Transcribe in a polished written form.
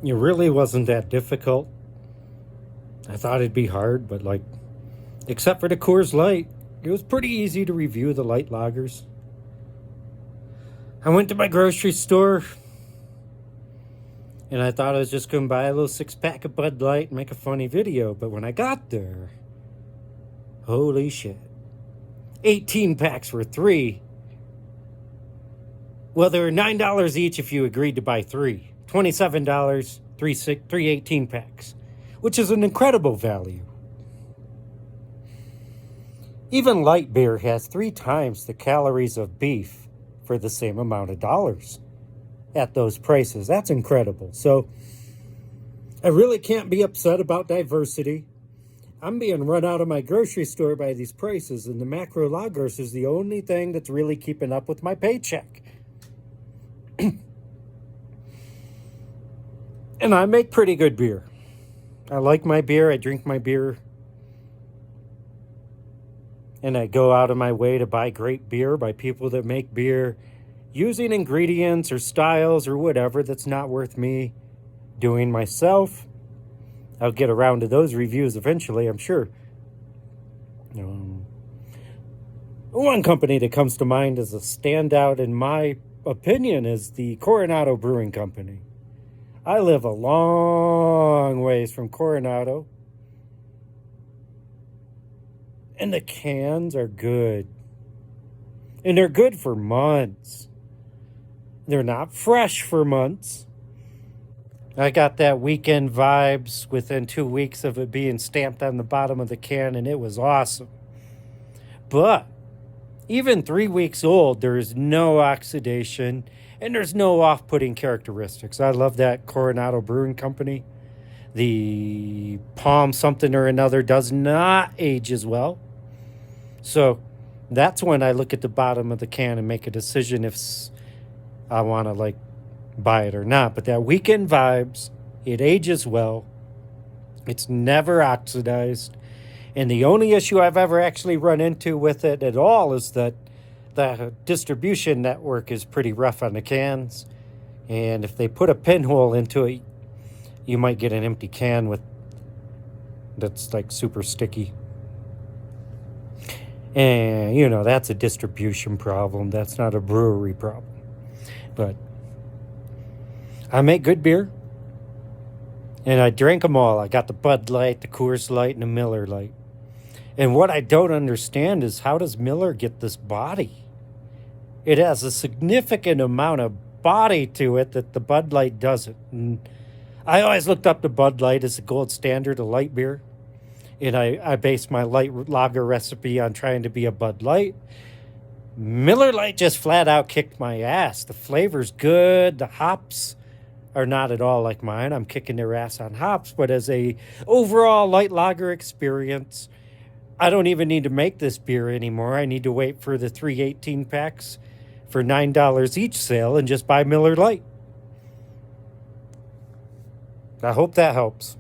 It really wasn't that difficult. I thought it'd be hard, but except for the Coors Light, it was pretty easy to review the light lagers. I went to my grocery store and I thought I was just going to buy a little 6-pack of Bud Light and make a funny video, but when I got there, holy shit. 18 packs for three. Well, they were $9 each if you agreed to buy three. $27, three 18 packs, which is an incredible value. Even light beer has 3 times the calories of beef for the same amount of dollars at those prices. That's incredible. So I really can't be upset about diversity. I'm being run out of my grocery store by these prices, and the macro lagers is the only thing that's really keeping up with my paycheck. And I make pretty good beer. I like my beer. I drink my beer. And I go out of my way to buy great beer by people that make beer using ingredients or styles or whatever that's not worth me doing myself. I'll get around to those reviews eventually, I'm sure. One company that comes to mind as a standout, in my opinion, is the Coronado Brewing Company. I live a long ways from Coronado, and the cans are good. And they're good for months. They're not fresh for months. I got that weekend vibes within 2 weeks of it being stamped on the bottom of the can, and it was awesome. But even 3 weeks old, there is no oxidation and there's no off-putting characteristics. I love that Coronado Brewing Company. The Palm something or another does not age as well. So that's when I look at the bottom of the can and make a decision if I want to buy it or not. But that weekend vibes, it ages well. It's never oxidized. And the only issue I've ever actually run into with it at all is that the distribution network is pretty rough on the cans. And if they put a pinhole into it, you might get an empty can that's super sticky. And, that's a distribution problem. That's not a brewery problem. But I make good beer. And I drank them all. I got the Bud Light, the Coors Light, and the Miller Light. And what I don't understand is, how does Miller get this body? It has a significant amount of body to it that the Bud Light doesn't. And I always looked up the Bud Light as the gold standard of light beer. And I based my light lager recipe on trying to be a Bud Light. Miller Lite just flat out kicked my ass. The flavor's good. The hops are not at all like mine. I'm kicking their ass on hops. But as a overall light lager experience, I don't even need to make this beer anymore. I need to wait for the 3 18 packs for $9 each sale and just buy Miller Lite. I hope that helps.